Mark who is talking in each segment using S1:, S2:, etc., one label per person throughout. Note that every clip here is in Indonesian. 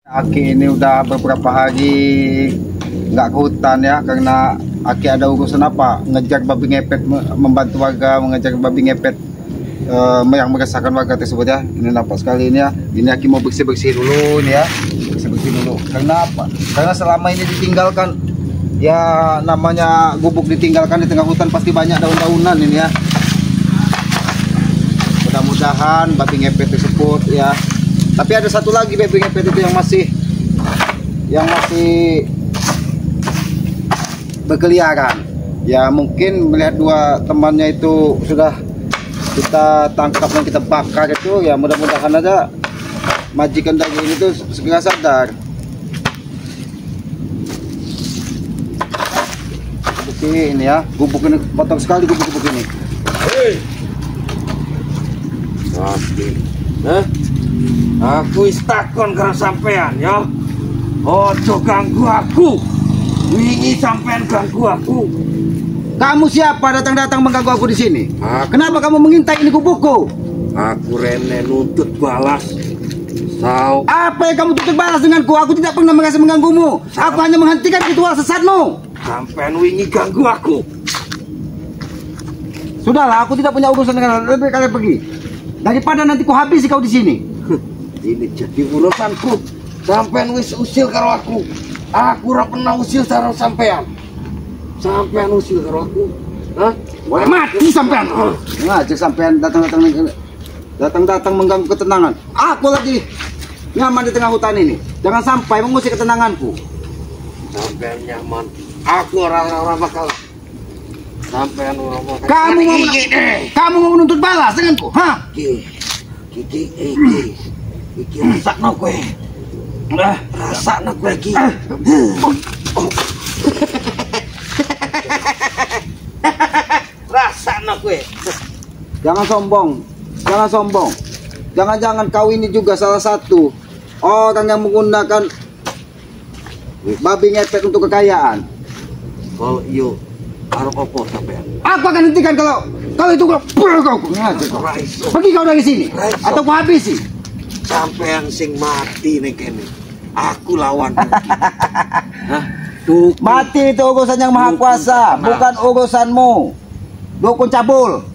S1: Aki ini udah beberapa hari nggak ke hutan ya, karena Aki ada urusan apa, ngejar babi ngepet, membantu warga mengejar babi ngepet yang meresahkan warga tersebut ya. Ini nampak sekali ini ya. Ini Aki mau bersih-bersih dulu ini ya, bersih-bersih dulu. Karena apa? Karena selama ini ditinggalkan ya, namanya gubuk ditinggalkan di tengah hutan pasti banyak daun-daunan ini ya. Mudah-mudahan babi ngepet tersebut ya. Tapi ada satu lagi babi ngepet itu yang masih berkeliaran. Ya mungkin melihat dua temannya itu sudah kita tangkap dan kita bakar itu ya, mudah-mudahan aja majikan daging ini tuh segera sadar. Oke, ini ya, gubuk ini kotor sekali, gubuk ini.
S2: Hei, aku istakon karo sampean ya. Ojo ganggu aku. Wingi sampean ganggu aku.
S1: Kamu siapa datang-datang mengganggu aku di sini? Kenapa kamu mengintai ini gubukku?
S2: Aku rene nuntut balas.
S1: Apa yang kamu tuntut balas denganku? Aku tidak pernah merasa mengganggumu. Aku hanya menghentikan ritual sesatmu.
S2: Sampean wingi ganggu aku.
S1: Sudahlah, aku tidak punya urusan dengan lebih kalian pergi. Daripada nanti ku habisi kau di sini.
S2: Ini jadi urusanku. Sampean wis usil karo aku. Aku ora pernah usil karo sampean. Sampean usil karo aku. Hah?
S1: Boleh mati sampean. Ngajak sampean datang-datang mengganggu ketenangan. Aku lagi nyaman di tengah hutan ini. Jangan sampai mengusik ketenanganku.
S2: Sampean nyaman. Aku orang bakal. Sampean orang bakal.
S1: Kamu mau menuntut balas denganku? Hah?
S2: Iki rasakno kowe. Rasakno kowe iki. Rasakno kowe.
S1: Jangan sombong. Jangan sombong. Jangan-jangan kau ini juga salah satu orang yang menggunakan babi ngepet untuk kekayaan.
S2: Kalau iyo arep apa sampean?
S1: Aku akan hentikan kalau itu kau. Pergi kau dari sini atau kau habisi.
S2: Sampean sing mati nih kene. Aku lawan.
S1: Mati itu urusan yang maha kuasa, bukan urusanmu. Dukun cabul.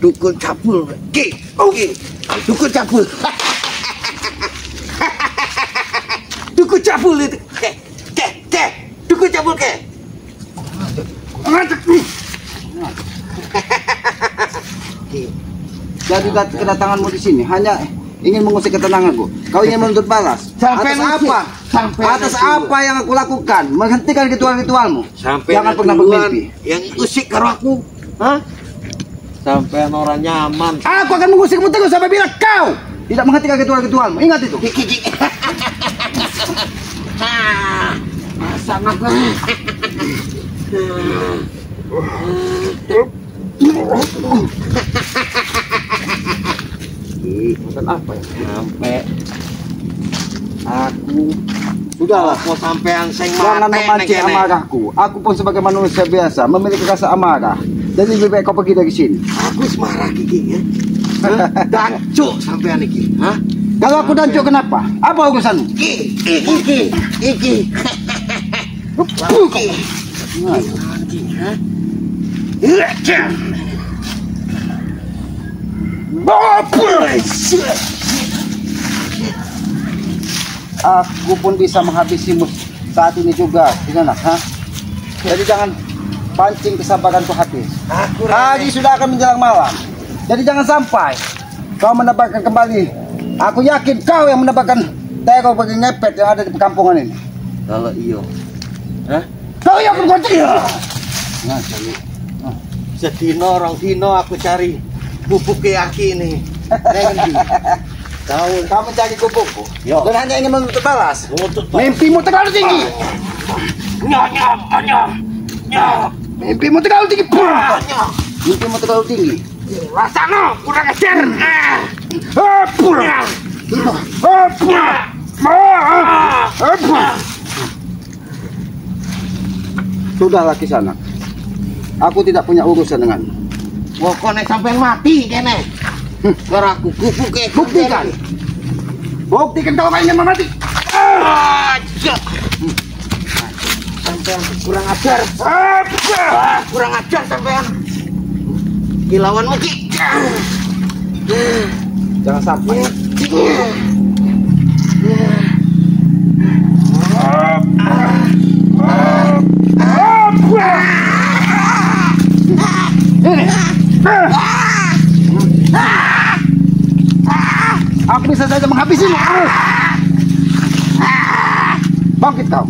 S2: Dukun cabul. Dukun cabul. Dukun cabul itu. Dukun cabul ke.
S1: Jadi kedatanganmu di sini hanya ingin mengusik ketenanganku. Kau ingin menuntut balas. Atas apa yang aku lakukan? Menghentikan ritual-ritualmu. Jangan pernah bermimpi.
S2: Yang usik karo aku. Hah? Sampai orang nyaman.
S1: Aku akan mengusikmu terus sampai bila kau tidak menghentikan ritual-ritualmu. Ingat itu.
S2: Masa aku. Maksud apa ya? Sampai aku
S1: sudahlah.
S2: Aku sampean sing
S1: jangan memancing amarahku. Aku pun sebagai manusia biasa memiliki rasa amarah. Jadi lebih baik kau pergi dari sini.
S2: Aku semarah iki ya. Dancuk sampean iki. Hah?
S1: Kalau aku dancuk kenapa? Apa urusanmu?
S2: Iki.
S1: Aku pun bisa menghabisimu saat ini juga, gimana? Jadi jangan pancing kesabaranku habis. Hari sudah akan menjelang malam. Jadi jangan sampai kau menebarkan kembali. Aku yakin kau yang menebarkan teror bagi ngepet yang ada di perkampungan ini.
S2: Kalau iyo,
S1: kau yang berkonci.
S2: Sedino orang dino aku cari bubuk Aki ini.
S1: Kamu cari gubukku dan hanya ingin menuntut balas. Mimpimu terlalu tinggi. Mimpimu terlalu tinggi. Mimpimu terlalu tinggi.
S2: Rasano kurang ajar.
S1: Sudahlah Kisanak. Aku tidak punya urusan denganmu.
S2: Pokoknya sampai mati kene. Biar aku buktikan.
S1: Buktikan kalau kau ingin mati.
S2: Sampean kurang ajar. Kurang ajar sampean. Kilauanmu Ki.
S1: Jangan sampai. Aku bisa saja menghabisimu. Bangkit kau.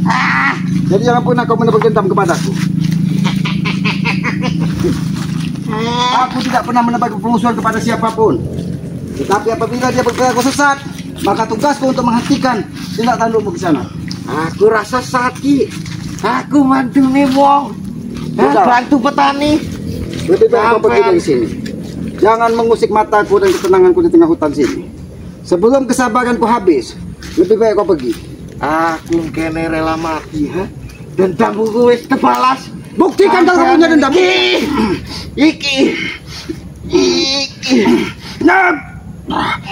S1: Jadi jangan pernah kau menebar dendam kepadaku. Aku tidak pernah menebar permusuhan kepada siapapun. Tetapi apabila dia berperilaku sesat, maka tugasku untuk menghentikan tindak tandukmu ke sana.
S2: Aku rasa sakit. Aku bantu nih wong. Bantu petani.
S1: Lebih baik kau pergi dari sini. Jangan mengusik mataku dan ketenanganku di tengah hutan sini. Sebelum kesabaranku habis, lebih baik kau pergi.
S2: Aku kene rela mati, ha? Dendamku wis terbalas.
S1: Buktikan kalau kau punya dendam.
S2: Iki.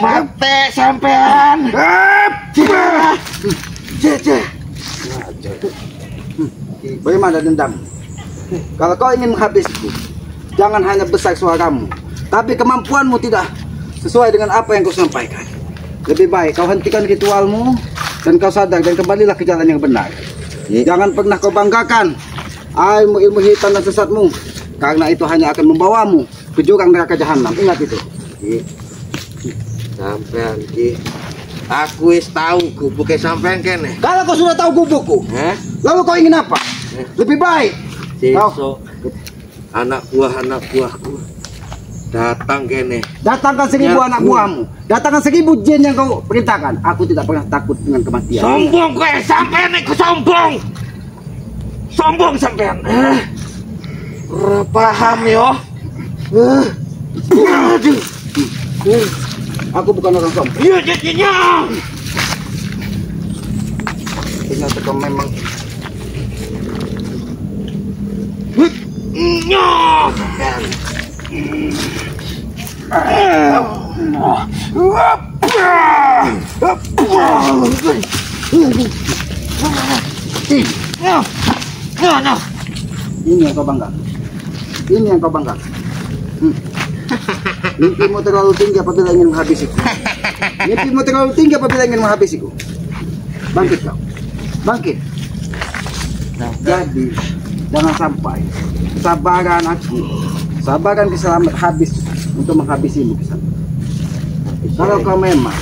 S2: Mate sampean.
S1: Bagaimana dendam? Kalau kau ingin menghabisku, jangan hanya besar suaramu, tapi kemampuanmu tidak sesuai dengan apa yang kau sampaikan. Lebih baik kau hentikan ritualmu dan kau sadar dan kembalilah ke jalan yang benar. Jangan pernah kau banggakan ilmu hitam dan sesatmu, karena itu hanya akan membawamu ke jurang neraka jahanam. Ingat itu.
S2: Sampean Ki, aku wis tahu gubuknya sampean kene.
S1: Kalau kau sudah tahu gubukku, lalu kau ingin apa? Lebih baik
S2: Besok anak buahku datang kene.
S1: datangkan 1000 anak buahmu, datangkan 1000 jin yang kau perintahkan. Aku tidak pernah takut dengan kematian.
S2: Sombong kowe sampean iku sombong. Sombong sampean. Ora paham yo. Aduh.
S1: Aku bukan orang sombong.
S2: Iya jadinya.
S1: Ternyata kau memang
S2: Nyo. Sampean.
S1: ini yang kau bangga. Ini yang kau bangga. Mimpimu terlalu tinggi apabila ingin menghabisiku. Mimpimu terlalu tinggi apabila ingin menghabisiku. Bangkit kau. Bangkit. Nah, jadi jangan sampai kesabaran aku, kesabaran keselamat habis untuk menghabisimu ke sana. Kalau kau memang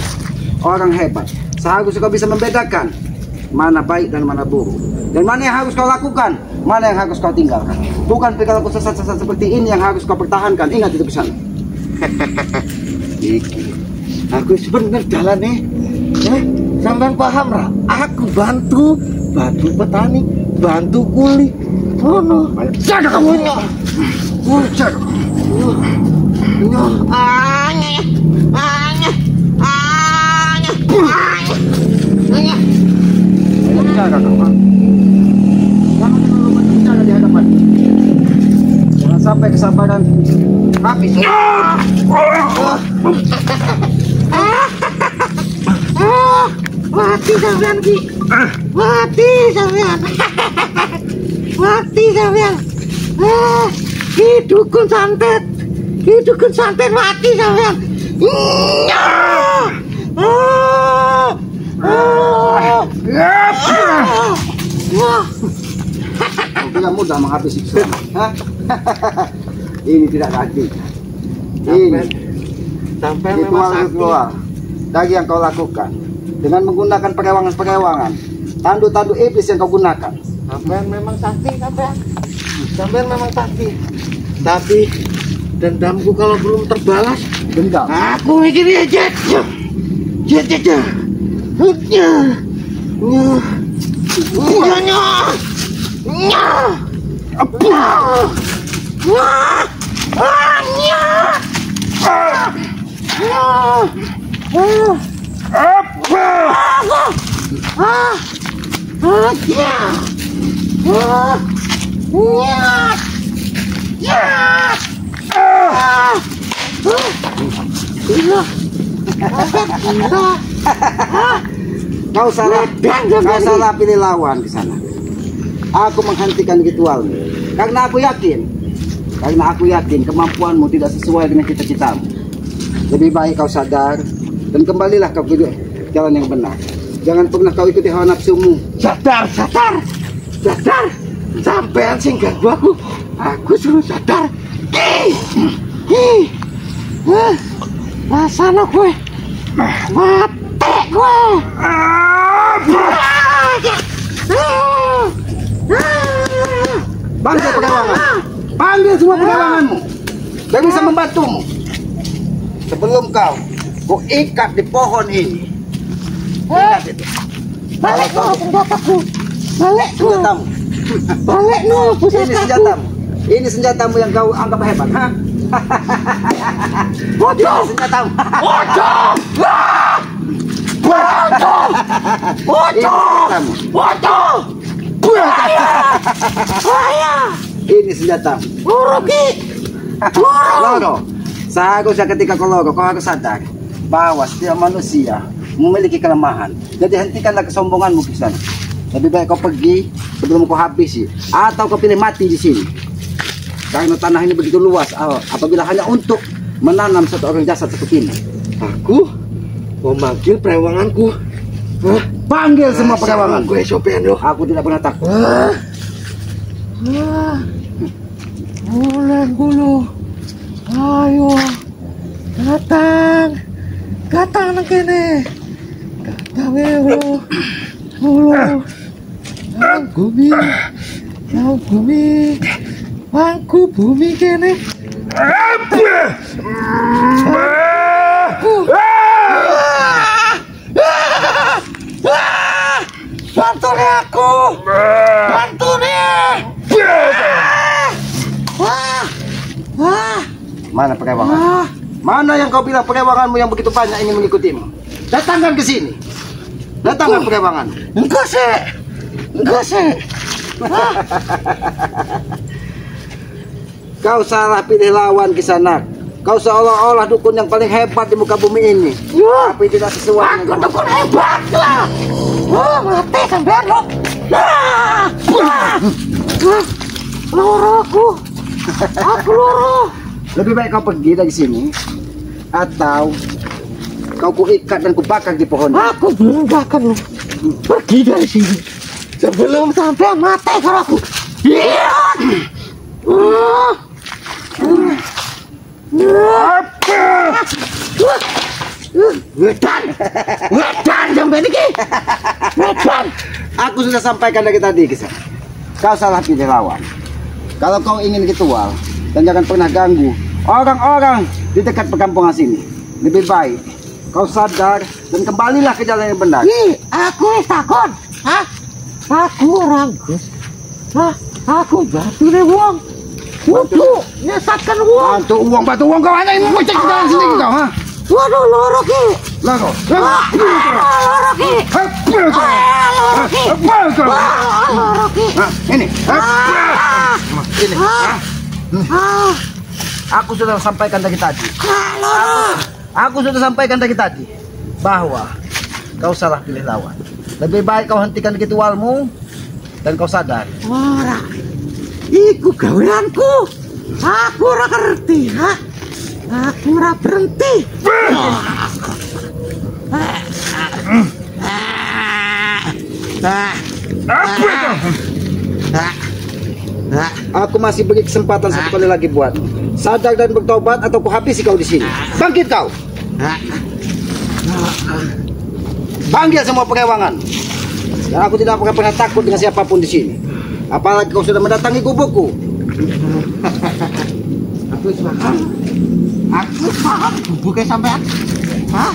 S1: orang hebat, seharusnya kau bisa membedakan mana baik dan mana buruk, dan mana yang harus kau lakukan, mana yang harus kau tinggalkan. Bukan perilaku sesat-sesat seperti ini yang harus kau pertahankan. Ingat itu pesan.
S2: Iki, aku sebenarnya jalan nih. Sampean paham ra? Aku bantu petani, bantu kuli. Oh no,
S1: Jaga kamu. Jaga. Jaga kamu. Jangan terlalu berbicara di hadapan. Jangan sampai kesabaran habis.
S2: Mati sampean Ki. Mati sampean. Mati sampean. Dukun santet. Dukun santet mati sampean.
S1: Tidak mudah menghabisi Islam. Ini tidak adil. Ini
S2: Sampai
S1: ritual dari yang kau lakukan dengan menggunakan perewangan-perewangan, tandu-tandu iblis yang kau gunakan.
S2: Sampean memang sakti, sampean memang sakti. Tapi dendamku kalau belum terbalas,
S1: Dendam.
S2: aku mikir ya jet. Gila. Kau salah pilih lawan ke sana. Aku menghentikan ritualmu. Karena aku yakin kemampuanmu tidak sesuai dengan cita-citamu. Lebih baik kau sadar dan kembalilah kau ke jalan yang benar. Jangan pernah kau ikuti hawa nafsumu. Sadar. Sampean sing ganggu aku. Aku suruh sadar. Sana gue. Mati gue. Panggil pegawangan. Panggil semua pegawanganmu yang bisa membantumu. Sebelum kau ikat di pohon ini. Ingat itu. Balik no senjataku. Balik senjatamu. Balik no pusakaku. Ini senjatamu. Ini senjatamu yang kau anggap hebat, ha? Bodoh. Senjatamu. Bodoh. Ini senjatamu. Rugi. Loro. Seharusnya ketika kau loro, kau harus sadar bahwa setiap manusia memiliki kelemahan. Jadi hentikanlah kesombonganmu di sana. Lebih baik kau pergi sebelum kau habisi, atau kau pilih mati di sini. Karena tanah ini begitu luas, apabila hanya untuk menanam satu orang jasad seperti ini. Aku memanggil perewanganku. Panggil semua perewangan. Gue Sopiando. Aku tidak pernah takut. Bulan bulu. Ayo, datang nang kene, datang bulu, bangku bumi kene. Bantu aku, bantu Mana perewangan? Mana yang kau bilang perewanganmu yang begitu banyak ingin mengikutimu? Datangkan ke sini. Datangkan perewangan. Enggak sih. Kau salah pilih lawan Kisanak. Kau seolah-olah dukun yang paling hebat di muka bumi ini. Tapi tidak sesuai. Aku dukun hebat lah. Mati sampean lo. Loro aku loro. Lebih baik kau pergi dari sini, atau kau kuikat dan kubakar di pohon. Aku belum akan pergi dari sini sebelum sampai mati kalau aku. Wedan sampai ini. Wedan. Aku sudah sampaikan dari tadi, Kisah. Kau salah pilih lawan. Kalau kau ingin ritual, dan jangan pernah ganggu orang-orang di dekat perkampungan sini. Lebih baik kau sadar dan kembalilah ke jalan yang benar. Aku takut. Aku orang. Aku batu deh uang. Waduh, nyesatkan uang. Batu uang kau hanya ingin ngecek ke jalan sini kau, ha? Waduh, loro ki. Loro ki. Ini. Aku sudah sampaikan dari tadi. Aku sudah sampaikan dari tadi bahwa kau salah pilih lawan. Lebih baik kau hentikan ritualmu dan kau sadar. Ora, iku gaweanku. Aku ora ngerti, ha? Aku ora berhenti. Aku masih beri kesempatan satu kali lagi buat sadar dan bertobat, atau ku habisi kau di sini. Bangkit kau. Panggil semua perewangan. Dan aku tidak akan pernah takut dengan siapapun di sini. Apalagi kau sudah mendatangi kubuku. Aku paham kubuke sampean. Hah?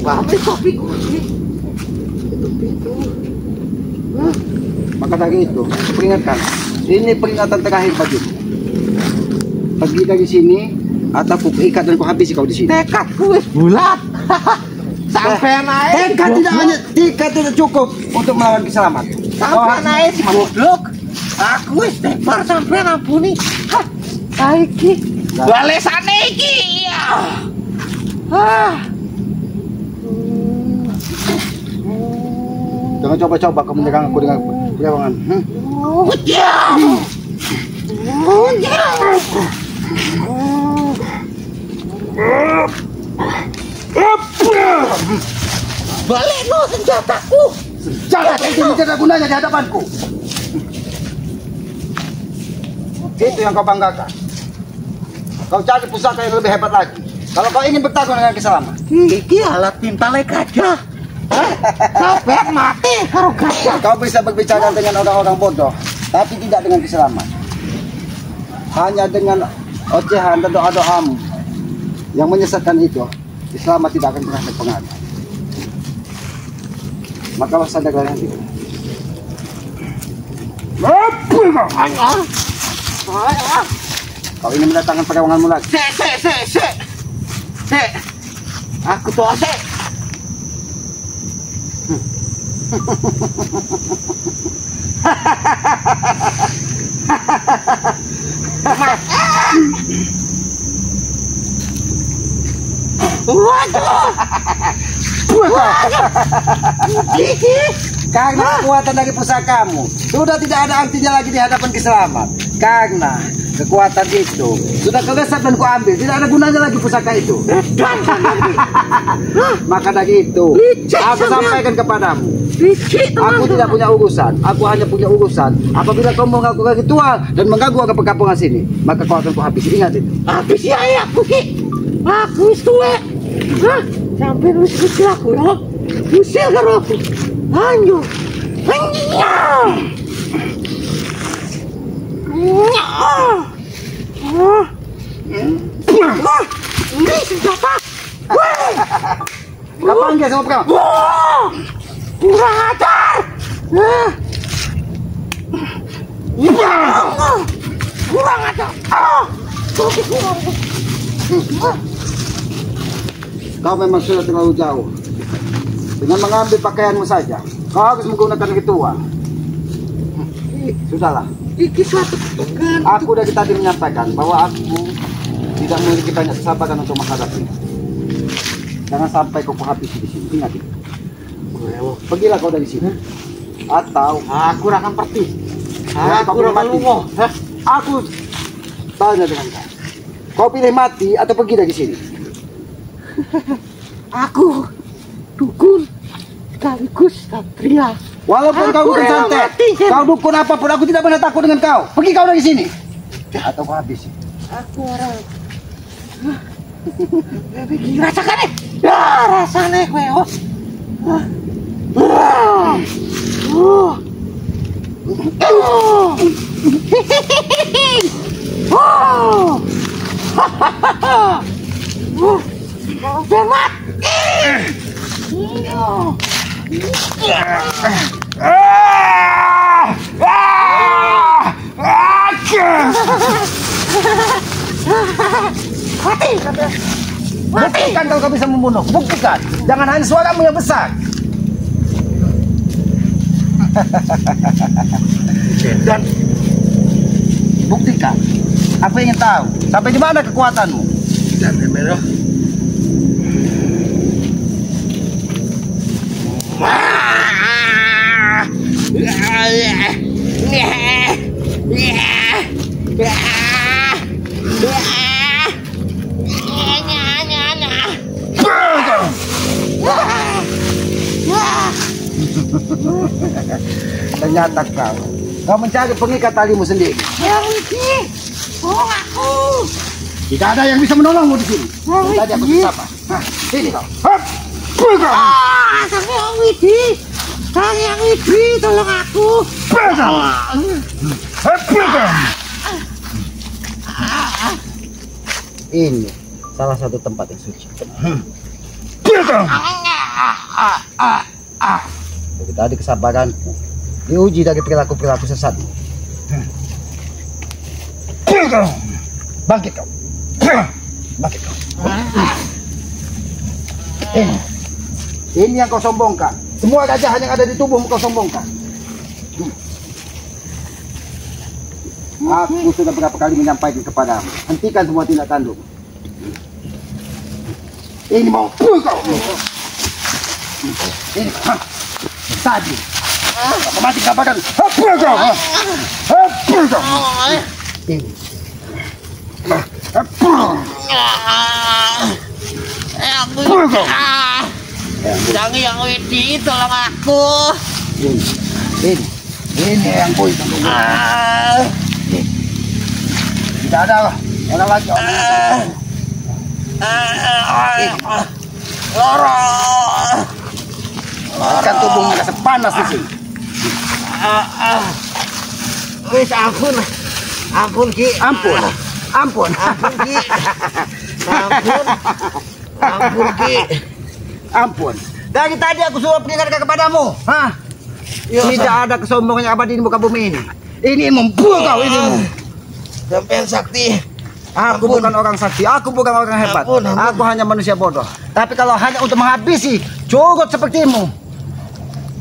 S2: Paham kopiku. Itu. Maka dari itu, peringatkan. Ini peringatan terakhir bagimu. Pergi dari sini, atau ku ikat dan ku habisi kau di sini. Tekadku wis bulat. Sampai naik. Tekad tidak cukup untuk melawan keselamatan. Sampai naik si goblok. Aku wis tebar sampai ampuni. Saiki balesane iki. Jangan coba-coba kau menyerang aku dengan pegangan.
S3: Balik lo senjataku.
S2: Senjata itu tidak ada gunanya di hadapanku. Itu yang kau banggakan. Kau cari pusaka yang lebih hebat lagi. Kalau kau ingin bertarung dengan keselamatan.
S3: Iki alat tinta gajah. Sampai mati karo gajah.
S2: Kau bisa berbicara dengan orang-orang bodoh, tapi tidak dengan keselamatan. Hanya dengan ocehan dan doa-doamu yang menyesatkan itu, Islam tidak akan pernah terpengaruh. Maka sadarlah nanti. Kau ingin mendatangkan perlawanganmu lagi?
S3: Sek. Aku tuh asik.
S2: Karena kekuatan dari pusakamu sudah tidak ada artinya lagi di hadapan keselamat. Karena kekuatan itu sudah kelesat dan kau ambil, tidak ada gunanya lagi pusaka itu. Maka dari itu aku sampaikan kepadamu, aku tidak punya urusan. Aku hanya punya urusan apabila kau mengaku ritual dan mengganggu warga perkampungan sini, maka kau akan kuhabisi. Ingat itu.
S3: Habisi ayahku ki. Aku tuwek. Sampai wis kecil aku ya. Usir karo aku. Anjo. Ini senjata.
S2: Kapan dia sama kau?
S3: Kurang ajar. Kurang ajar.
S2: Kau memang sudah terlalu jauh. Dengan mengambil pakaianmu saja, kau harus menggunakan ritual. Sudahlah.
S3: Iki suatu ketegangan.
S2: Aku dari tadi menyampaikan bahwa aku tidak memiliki banyak kesabaran untuk menghadapi. Jangan sampai kau habisi di sini. Ingat itu. Pergilah kau dari sini. Atau
S3: Aku akan pergi.
S2: Aku
S3: akan lungo.
S2: Aku tanya dengan kau. Kau pilih mati atau pergi dari sini?
S3: Aku dukun sekaligus satria.
S2: Walaupun kau
S3: Aku
S2: bukan
S3: rela
S2: santet,
S3: mati, Jen.
S2: kau dukun apapun, aku tidak pernah takut dengan kau. Pergi kau dari sini. Atau kau habisi.
S3: Aku orang. Rasakan nih. Ya rasanya kowe. Sampai mati.
S2: Buktikan kalau kau bisa membunuh. Buktikan. Jangan hanya suaramu yang besar. Dan buktikan. Aku ingin tahu sampai di mana kekuatanmu.
S3: Dan Mero.
S2: Ternyata kau mencari pengikat talimu sendiri.
S3: Yang ini, aku.
S2: Tidak ada yang bisa menolongmu di sini. Dan tadi aku siapa? Nah, sini kau. Hop.
S3: Kang Yang Widi, Kang Yang Widi, tolong aku.
S2: Ini salah satu tempat yang suci. Dari tadi kesabaranku diuji dari perilaku-perilaku sesat. Bangkit kau. Bangkit kau. Ini yang kau sombongkan. Semua gajah yang ada di tubuhmu kau sombongkan. Aku sudah berapa kali menyampaikan kepadamu. Hentikan semua tindak tanduk. Ini mau kau. Ini tadi Aku mati kabaran. Apa kau? Apa kau?
S3: Jangan yang Widi, tolong aku.
S2: Ini yang boy. Tidak ada orang lagi. Ikan tubuhnya rasa panas di sini.
S3: Wis ampun. Ampun Ki.
S2: Ampun.
S3: Ampun Ki. Ampun Ki.
S2: Ampun. Dari tadi aku suruh peringatkan kepadamu. Hah? Tidak ada kesombongan yang abadi di muka bumi ini. Ini membunuh kau ini.
S3: Sampean sakti.
S2: Aku bukan orang sakti, aku bukan orang hebat. Aku hanya manusia bodoh. Tapi kalau hanya untuk menghabisi curut sepertimu,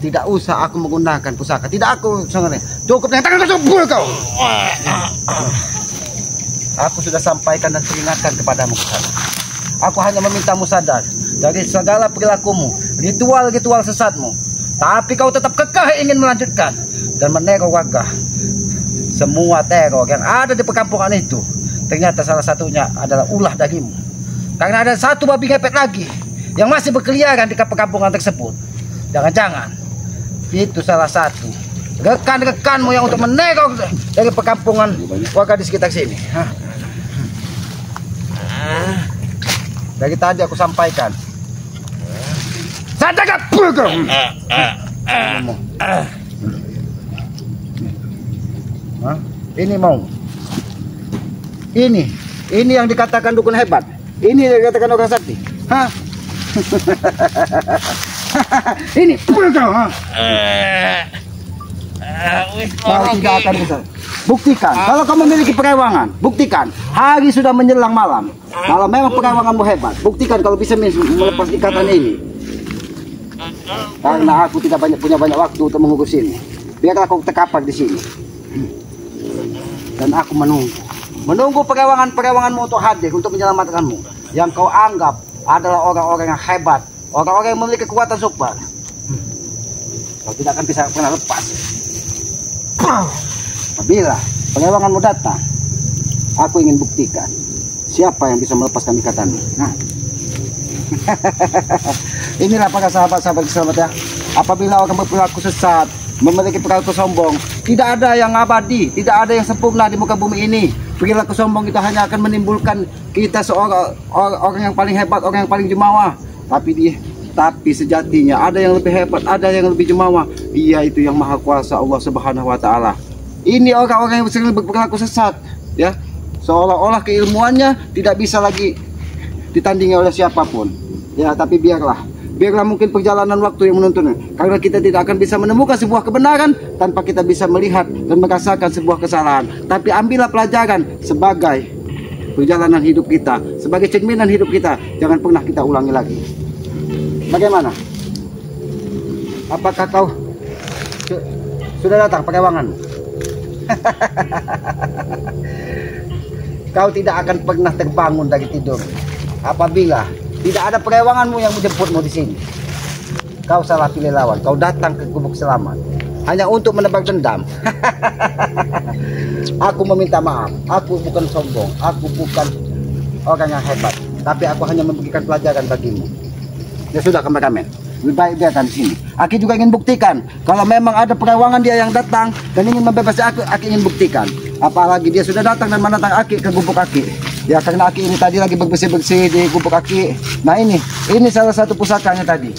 S2: tidak usah aku menggunakan pusaka. Tidak aku sebenarnya. Cukup dengan tangan kau kau. Aku sudah sampaikan dan peringatkan kepadamu kesana. Aku hanya memintamu sadar dari segala perilakumu, ritual-ritual sesatmu. Tapi kau tetap kekeh ingin melanjutkan dan meneror warga. Semua teror yang ada di perkampungan itu ternyata salah satunya adalah ulah darimu. Karena ada satu babi ngepet lagi yang masih berkeliaran di perkampungan tersebut. Jangan-jangan itu salah satu rekan-rekanmu yang untuk meneror dari perkampungan warga di sekitar sini. Dari tadi aku sampaikan. Sadar gak? Ini mau. Ini yang dikatakan dukun hebat. Ini yang dikatakan orang sakti. Hah? Ini kau, ha? Kau tidak akan bisa. Buktikan. Kalau kau memiliki perewangan, buktikan. Hari sudah menjelang malam. Kalau memang perewanganmu hebat, buktikan kalau bisa melepas ikatan ini. Karena aku tidak punya banyak waktu untuk mengurus ini. Biarlah kau terkapar di sini. Dan aku menunggu perewanganmu untuk hadir untuk menyelamatkanmu. Yang kau anggap adalah orang-orang yang hebat, orang-orang yang memiliki kekuatan super. Kau tidak akan bisa pernah lepas. Apabila perewanganmu datang, aku ingin buktikan siapa yang bisa melepaskan ikatanmu. Nah. Inilah para sahabat-sahabat ya. Apabila orang berperilaku sesat, memiliki perilaku sombong, tidak ada yang abadi, tidak ada yang sempurna di muka bumi ini. Perilaku sombong itu hanya akan menimbulkan kita seorang orang yang paling hebat, orang yang paling jumawa. Tapi sejatinya ada yang lebih hebat, ada yang lebih jumawa. Dia itu yang maha kuasa, Allah Subhanahu wa taala. Ini orang-orang yang sering berperilaku sesat, ya. Seolah-olah keilmuannya tidak bisa lagi ditandingi oleh siapapun. Ya, tapi biarlah mungkin perjalanan waktu yang menuntunnya. Karena kita tidak akan bisa menemukan sebuah kebenaran tanpa kita bisa melihat dan merasakan sebuah kesalahan. Tapi ambillah pelajaran sebagai perjalanan hidup kita, sebagai cerminan hidup kita. Jangan pernah kita ulangi lagi. Bagaimana? Apakah kau sudah datang perewangan? Kau tidak akan pernah terbangun dari tidur apabila tidak ada perewanganmu yang menjemputmu di sini. Kau salah pilih lawan. Kau datang ke gubuk selamat hanya untuk menebak dendam. Aku meminta maaf. Aku bukan sombong. Aku bukan orang yang hebat. Tapi aku hanya memberikan pelajaran bagimu. Ya sudah, kameramen. Lebih baik biarkan di sini. Aki juga ingin buktikan kalau memang ada perewangan dia yang datang dan ingin membebaskan aku. Aki ingin buktikan. Apalagi dia sudah datang dan menantang Aki ke gubuk Aki. Ya, karena Aki ini tadi lagi bersih-bersih di gubuk Aki. Nah, ini salah satu pusakanya tadi.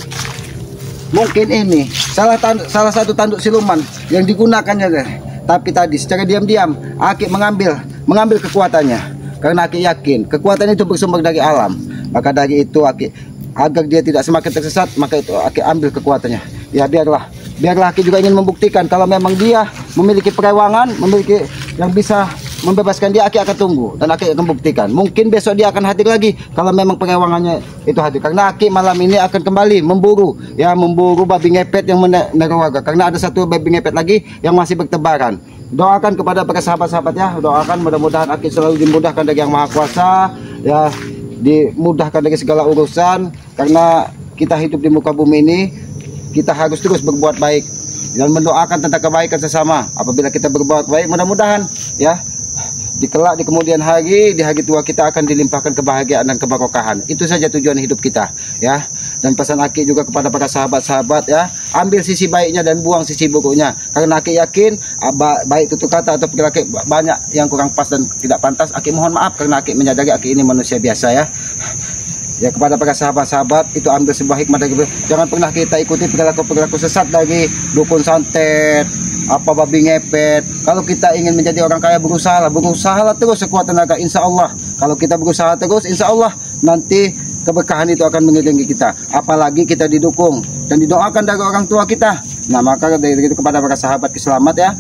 S2: Mungkin ini salah satu tanduk siluman yang digunakannya deh. Tapi tadi secara diam-diam Aki mengambil kekuatannya. Karena Aki yakin kekuatan itu bersumber dari alam. Maka dari itu Aki, agar dia tidak semakin tersesat, maka itu Aki ambil kekuatannya. Ya, biarlah Aki juga ingin membuktikan kalau memang dia memiliki perewangan, memiliki yang bisa membebaskan dia. Aki akan tunggu dan Aki akan buktikan. Mungkin besok dia akan hadir lagi kalau memang perewangannya itu hadir. Karena Aki malam ini akan kembali memburu babi ngepet yang meneror warga. Karena ada satu babi ngepet lagi yang masih bertebaran. Doakan kepada para sahabat-sahabat ya. Doakan mudah-mudahan Aki selalu dimudahkan dari Yang Maha Kuasa, ya, dimudahkan dari segala urusan. Karena kita hidup di muka bumi ini, kita harus terus berbuat baik dan mendoakan tentang kebaikan sesama. Apabila kita berbuat baik, mudah-mudahan ya di kelak di kemudian hari, di hari tua kita akan dilimpahkan kebahagiaan dan keberkahan. Itu saja tujuan hidup kita ya. Dan pesan Aki juga kepada para sahabat-sahabat ya, ambil sisi baiknya dan buang sisi buruknya. Karena Aki yakin baik tutur kata atau perilaku banyak yang kurang pas dan tidak pantas. Aki mohon maaf karena Aki menyadari Aki ini manusia biasa ya. Ya, kepada para sahabat-sahabat itu ambil sebuah hikmah dari jangan pernah kita ikuti perilaku-perilaku sesat dari dukun santet, apa babi ngepet. Kalau kita ingin menjadi orang kaya, berusahalah terus sekuat tenaga, insya Allah. Kalau kita berusaha terus, insya Allah nanti keberkahan itu akan mengiringi kita. Apalagi kita didukung dan didoakan dari orang tua kita. Nah, maka dari itu kepada para sahabat selamat ya,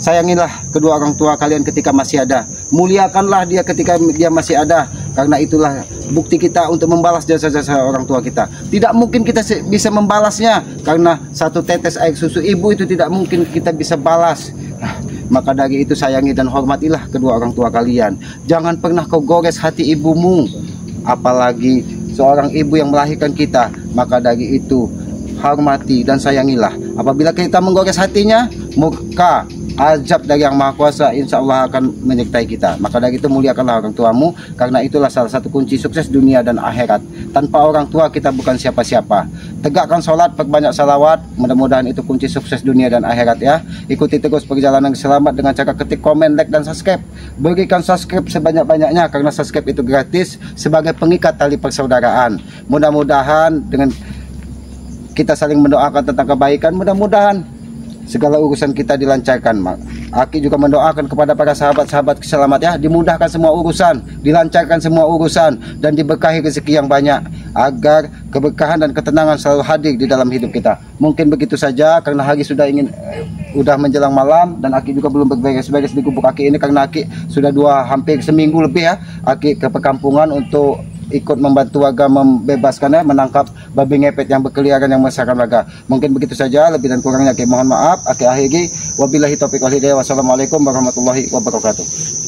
S2: sayangilah kedua orang tua kalian ketika masih ada. Muliakanlah dia ketika dia masih ada. Karena itulah bukti kita untuk membalas jasa-jasa orang tua kita. Tidak mungkin kita bisa membalasnya, karena satu tetes air susu ibu itu tidak mungkin kita bisa balas. Nah, maka dari itu sayangi dan hormatilah kedua orang tua kalian. Jangan pernah kau gores hati ibumu, apalagi seorang ibu yang melahirkan kita. Maka dari itu hormati dan sayangilah. Apabila kita menggores hatinya, murka azab dari Yang Maha Kuasa insya Allah akan menyertai kita. Maka dari itu muliakanlah orang tuamu, karena itulah salah satu kunci sukses dunia dan akhirat. Tanpa orang tua kita bukan siapa-siapa. Tegakkan sholat, perbanyak salawat, mudah-mudahan itu kunci sukses dunia dan akhirat ya. Ikuti terus perjalanan selamat dengan cara ketik komen, like dan subscribe. Berikan subscribe sebanyak-banyaknya karena subscribe itu gratis sebagai pengikat tali persaudaraan. Mudah-mudahan dengan kita saling mendoakan tentang kebaikan, mudah-mudahan segala urusan kita dilancarkan. Aki juga mendoakan kepada para sahabat-sahabat selamat ya, dimudahkan semua urusan, dilancarkan semua urusan, dan diberkahi rezeki yang banyak, agar keberkahan dan ketenangan selalu hadir di dalam hidup kita. Mungkin begitu saja karena hari sudah menjelang malam, dan Aki juga belum berberes-beres di gubuk Aki ini karena Aki sudah hampir seminggu lebih ya Aki ke perkampungan untuk ikut membantu warga membebaskannya, menangkap babi ngepet yang berkeliaran yang meresahkan warga. Mungkin begitu saja, lebih dan kurangnya Aki mohon maaf. Aki akhiri, wabillahi taufiq wal hidayah. Wassalamualaikum warahmatullahi wabarakatuh.